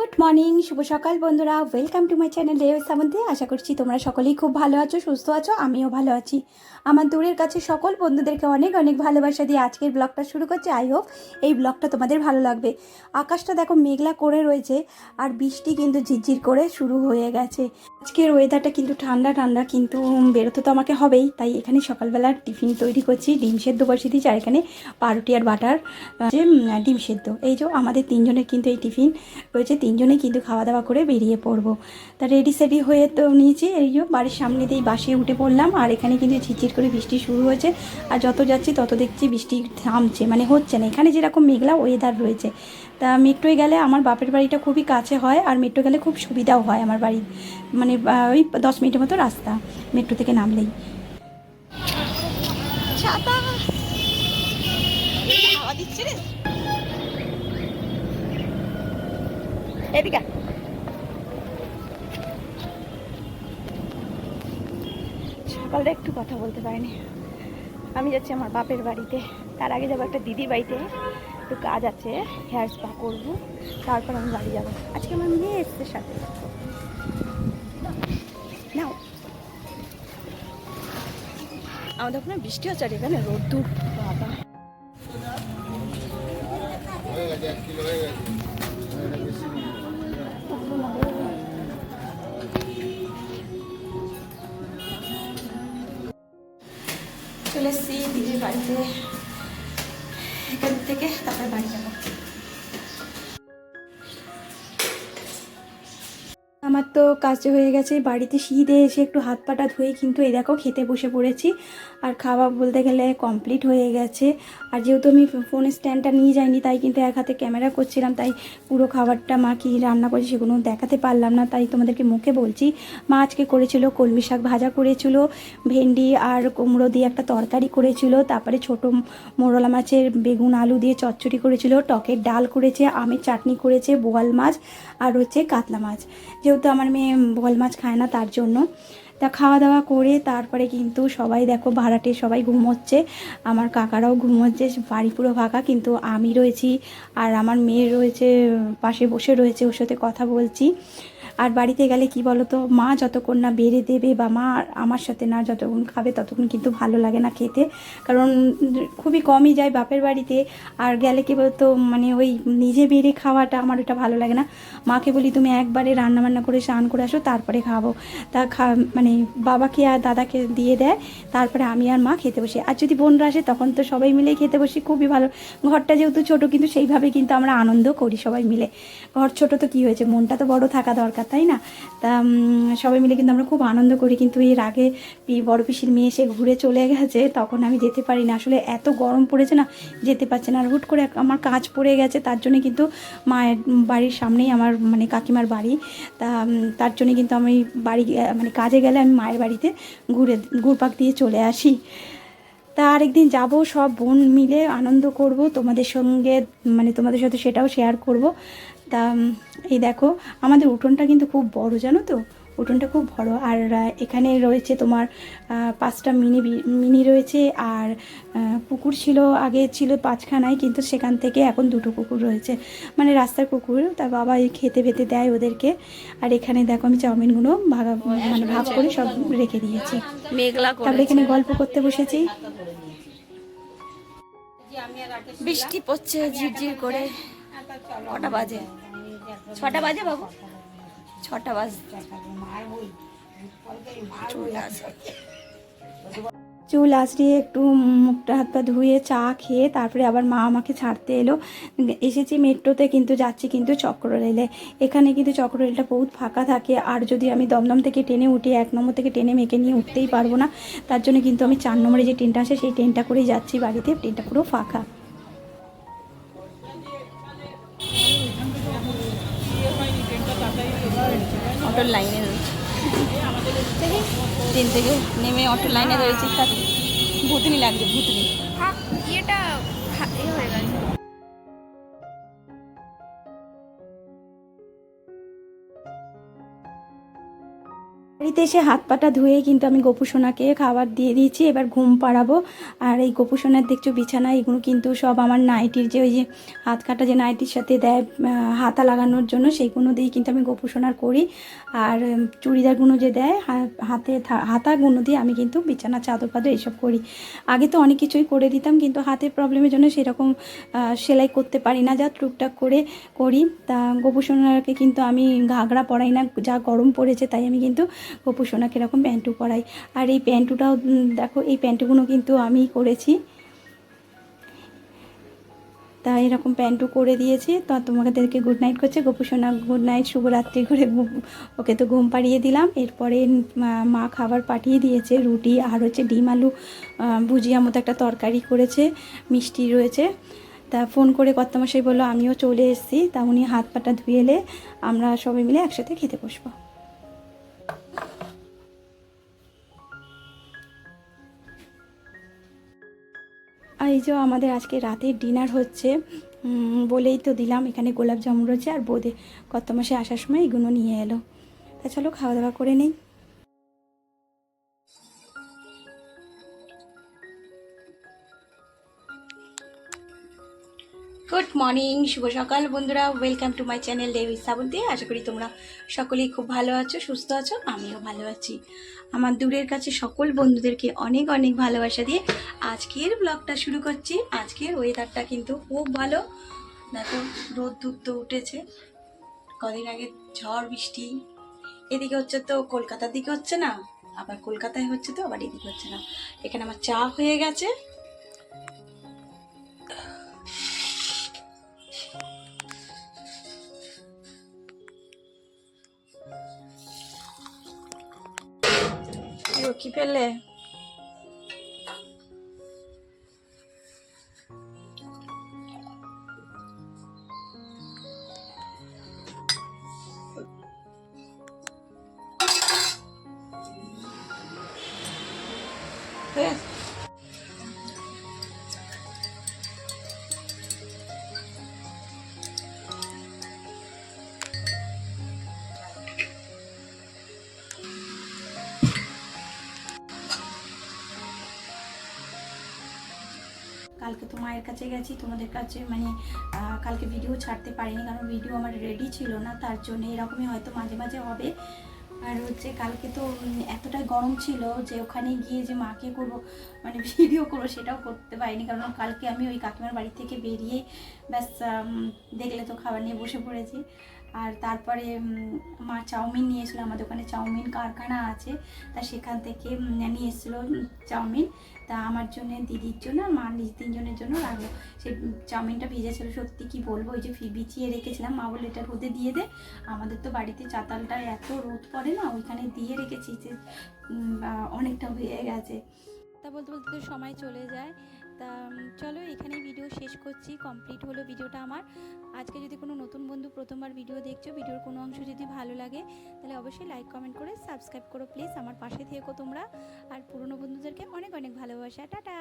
Good morning, শুভ সকাল বন্ধুরা। ওয়েলকাম টু মাই চ্যানেল রেও সামন্তে। আশা করছি তোমরা সকলেই খুব ভালো আছো, সুস্থ আছো, আমিও ভালো আছি। আমার দূরের কাছে সকল বন্ধুদেরকে অনেক অনেক ভালোবাসা দিয়ে আজকের ব্লগটা শুরু করছি। আই হোপ এই ব্লগটা তোমাদের ভালো লাগবে। আকাশটা দেখো মেঘলা করে রয়েছে আর বৃষ্টি কিন্তু ঝিরঝির করে শুরু হয়ে গেছে। আজকের ওয়েদারটা কিন্তু ঠান্ডা ঠান্ডা, কিন্তু বেরোতে তো আমাকে হবেই, তাই এখানে সকালবেলা টিফিন তৈরি করছি। ডিম সেদ্ধ বসিয়ে দিয়েছি আর এখানে পাউরুটি আর বাটার যে ডিম সেদ্ধ। এই যে আমাদের তিনজনের কিন্তু এই টিফিন রয়েছে, তিনজনেই কিন্তু খাওয়া দাওয়া করে বেরিয়ে পড়বো। তা রেডি সেডি হয়ে তো নিয়েছি, এই যে বাড়ির সামনে দিয়েই বাসে উঠে পড়লাম। আর এখানে কিন্তু ঝিরঝির করে বৃষ্টি শুরু হয়েছে, আর যত যাচ্ছি তত দেখছি বৃষ্টি থামছে, মানে হচ্ছে না। এখানে যেরকম মেঘলা ওয়েদার রয়েছে, তা মেট্রোয় গেলে আমার বাপের বাড়িটা খুবই কাছে হয়, আর মেট্রো গেলে খুব সুবিধাও হয় আমার বাড়ি, মানে ওই 10 মিনিটের মতো রাস্তা মেট্রো থেকে নামলেই। ছাতা হাওয়া দিচ্ছে রে, এদিকে সকালটা একটু কথা বলতে পারিনি। আমি যাচ্ছি আমার বাপের বাড়িতে, তার আগে যাবো একটা দিদির বাড়িতে, একটু কাজ আছে, হেয়ার স্পা করবো, তারপর আমি বাড়ি যাবো। আজকে আমার মেয়ে এসছে সাথে। নাও, আমাদের ওখানে বৃষ্টি হচ্ছে আর এখানে রোদ্দুর, বাবা। চলে এসছি দিদির বাড়িতে, এখান থেকে তারপরে বাড়ি যাবো। আমার তো কাজ হয়ে গেছে, বাড়িতে শীতে এসে একটু হাত পাটা ধুয়ে কিন্তু এই দেখো খেতে বসে পড়েছি। আর খাওয়া বলতে গেলে কমপ্লিট হয়ে গেছে। আর যেহেতু আমি ফোনের স্ট্যান্ডটা নিয়ে যাইনি, তাই কিন্তু এক হাতে ক্যামেরা করছিলাম, তাই পুরো খাবারটা মা কী রান্না করেছে সেগুলো দেখাতে পারলাম না, তাই তোমাদেরকে মুখে বলছি। মা আজকে করেছিল কলমি শাক ভাজা করেছিল, ভেন্ডি আর কুমড়ো দিয়ে একটা তরকারি করেছিল, তারপরে ছোটো মোরলা মাছের বেগুন আলু দিয়ে চচ্চড়ি করেছিল, টকের ডাল করেছে, আমের চাটনি করেছে, বোয়াল মাছ আর হচ্ছে কাতলা মাছ। যেহেতু আমার মেয়ে বোয়াল মাছ খায় না, তার জন্য। তা খাওয়া দাওয়া করে তারপরে কিন্তু সবাই দেখো ভাড়াটে সবাই ঘুমোচ্ছে, আমার কাকারাও ঘুমোচ্ছে, বাড়ি পুরো ফাঁকা, কিন্তু আমি রয়েছি আর আমার মেয়ে রয়েছে পাশে বসে রয়েছে, ওর সাথে কথা বলছি। আর বাড়িতে গেলে কি বলো তো, মা যতক্ষণ না বেড়ে দেবে বা মা আমার সাথে না যতক্ষণ খাবে ততক্ষণ কিন্তু ভালো লাগে না খেতে, কারণ খুবই কমই যায় বাপের বাড়িতে। আর গেলে কি বলতো, মানে ওই নিজে বেড়ে খাওয়াটা আমার ওটা ভালো লাগে না। মাকে বলি তুমি একবারে রান্নাবান্না করে স্নান করে আসো, তারপরে খাবো। তা মানে বাবাকে আর দাদাকে দিয়ে দেয়, তারপরে আমি আর মা খেতে বসি। আর যদি বোনরা আসে তখন তো সবাই মিলে খেতে বসি, খুবই ভালো। ঘরটা যেহেতু ছোট, কিন্তু সেইভাবে কিন্তু আমরা আনন্দ করি সবাই মিলে। ঘর ছোট তো কী হয়েছে, মনটা তো বড় থাকা দরকার, তাই না? তা সবাই মিলে কিন্তু আমরা খুব আনন্দ করি। কিন্তু এর আগে বড় পিসির মেয়ে এসে ঘুরে চলে গেছে, তখন আমি যেতে পারি না, আসলে এত গরম পড়েছে না, যেতে পারছে না। আর হুট করে আমার কাজ পড়ে গেছে, তার জন্য কিন্তু মায়ের বাড়ির সামনেই আমার মানে কাকিমার বাড়ি, তা তার জন্য কিন্তু আমি বাড়ি মানে কাজে গেলে আমি মায়ের বাড়িতে ঘুরপাক দিয়ে চলে আসি। তা আরেকদিন যাব, সব বোন মিলে আনন্দ করব তোমাদের সঙ্গে, মানে তোমাদের সাথে সেটাও শেয়ার করব। তা এই দেখো আমাদের উঠোনটা কিন্তু খুব বড়, জানো তো, উঠোনটা খুব বড়। আর এখানে রয়েছে তোমার 5টা মিনি রয়েছে, আর কুকুর ছিল, আগে ছিল 5খানায়, কিন্তু সেখান থেকে এখন 2টো কুকুর রয়েছে, মানে রাস্তার কুকুর। তার বাবা এই খেতে পেতে দেয় ওদেরকে। আর এখানে দেখো আমি চাউমিনগুলো মানে ভাগ করে সব রেখে দিয়েছি। তারপরে এখানে গল্প করতে বসেছি। বৃষ্টি পড়ছে ঝিরঝির করে। কটা বাজে? 6টা বাজে বাবু, 6টা বাজে। চুল আঁচড়িয়ে একটু মুখটা হাত পা ধুয়ে চা খেয়ে তারপরে আবার মা আমাকে ছাড়তে এলো। এসেছি মেট্রোতে, কিন্তু যাচ্ছি কিন্তু চক্র রেলে। এখানে কিন্তু চক্র রেলটা বহুত ফাঁকা থাকে, আর যদি আমি দমদম থেকে ট্রেনে উঠি, 1 নম্বর থেকে ট্রেনে মেকে নিয়ে উঠতেই পারবো না, তার জন্য কিন্তু আমি 4 নম্বরে যে ট্রেনটা আসে সেই ট্রেনটা করেই যাচ্ছি বাড়িতে। ট্রেনটা পুরো ফাঁকা। অটোর লাইনে রয়েছে, ট্রেন থেকে নেমে অটোর লাইনে রয়েছে, ভুতনি লাগছে, ভুতনি। এটা হয়ে গেছে। বাড়িতে এসে হাত পাটা ধুয়ে কিন্তু আমি গোপুসোনাকে খাবার দিয়ে দিয়েছি, এবার ঘুম পাড়াবো। আর এই গোপুসোনার দেখছো বিছানা, এগুলো কিন্তু সব আমার নাইটির যে ওই যে হাত কাটা যে নাইটির সাথে দেয় হাতা লাগানোর জন্য, সেইগুলো দিয়েই কিন্তু আমি গোপুসোনার করি। আর চুড়িদারগুলো যে দেয় হাতে হাতাগুলো দিয়ে আমি কিন্তু বিছানা চাদর পাদর এইসব করি। আগে তো অনেক কিছুই করে দিতাম, কিন্তু হাতের প্রবলেমের জন্য সেরকম সেলাই করতে পারি না, যা টুকটাক করে করি। তা গোপুসোনাকে কিন্তু আমি ঘাগরা পরাই না, যা গরম পড়েছে তাই আমি কিন্তু গোপুসোনাকে এরকম প্যান্টু পরাই। আর এই প্যান্টুটাও দেখো, এই প্যান্টুগুলো কিন্তু আমিই করেছি। তা এরকম প্যান্টু করে দিয়েছি। তো তোমাদেরকে গুড নাইট করছে গোপুসোনা, গুড নাইট, শুভরাত্রি করে ওকে তো ঘুম পাড়িয়ে দিলাম। এরপরে মা খাবার পাঠিয়ে দিয়েছে, রুটি আর হচ্ছে ডিম আলু ভুজিয়া মতো একটা তরকারি করেছে, মিষ্টি রয়েছে। তা ফোন করে কর্তামশাই বললো আমিও চলে এসেছি। তা উনি হাত পাটা ধুয়ে এলে আমরা সবাই মিলে একসাথে খেতে বসবো। আর এই যে আমাদের আজকে রাতের ডিনার হচ্ছে, বলেই তো দিলাম, এখানে গোলাপ জামুন রয়েছে আর বোঁদে কর্তামশাই আসার সময় এগুলো নিয়ে এলো। তা চলো খাওয়া দাওয়া করে নেই। গুড মর্নিং, শুভ সকাল বন্ধুরা, welcome to my channel day with Srabanti. আশা করি তোমরা সকলেই খুব ভালো আছো, সুস্থ আছো, আমিও ভালো আছি। আমার দূরের কাছে সকল বন্ধুদেরকে অনেক অনেক ভালোবাসা দিয়ে আজকের ব্লগটা শুরু করছি। আজকের ওয়েদারটা কিন্তু খুব ভালো, দেখো রোদ দুঃখ উঠেছে। কদিন আগে ঝড় বৃষ্টি এদিকে হচ্ছে, তো কলকাতার দিকে হচ্ছে না, আবার কলকাতায় হচ্ছে তো আবার এদিকে হচ্ছে না। এখানে আমার চা হয়ে গেছে। কি পেলে? কালকে তো মায়ের কাছে গেছি, তোমাদের কাছে মানে কালকে ভিডিও ছাড়তে পারিনি, কারণ ভিডিও আমার রেডি ছিল না, তার জন্য এরকমই হয়তো মাঝে মাঝে হবে। আর হচ্ছে কালকে তো এতটাই গরম ছিল যে ওখানে গিয়ে যে মাকে করবো মানে ভিডিও করবো সেটাও করতে পারিনি, কারণ কালকে আমি ওই কাকিমার বাড়ি থেকে বেরিয়ে ব্যাস দেখলে তো খাবার নিয়ে বসে পড়েছি। আর তারপরে মা চাউমিন নিয়ে এসেছিলো, আমাদের ওখানে চাউমিন কারখানা আছে, তা সেখান থেকে নিয়ে এসেছিলো চাউমিন। তা আমার জন্য, দিদির জন্য আর মা নিজ তিনজনের জন্য রাখলো। সেই চাউমিনটা ভিজেছিল, সত্যি কি বলবো, ওই যে বিছিয়ে রেখেছিলাম, মা বলে এটা রোদে দিয়ে দে। আমাদের তো বাড়িতে চাতালটা এত রোদ পড়ে না, ওইখানে দিয়ে রেখেছি যে অনেকটা হয়ে গেছে। তা বলতে বলতে তো সময় চলে যায়। তা চলো এখানেই ভিডিও শেষ করছি, কমপ্লিট হলো ভিডিওটা আমার। আজকে যদি কোনো নতুন বন্ধু প্রথমবার ভিডিও দেখছো, ভিডিওর কোনো অংশ যদি ভালো লাগে তাহলে অবশ্যই লাইক কমেন্ট করে সাবস্ক্রাইব করো প্লিজ, আমার পাশে থেকো তোমরা। আর পুরনো বন্ধুদেরকে অনেক অনেক ভালোবাসা, টাটা।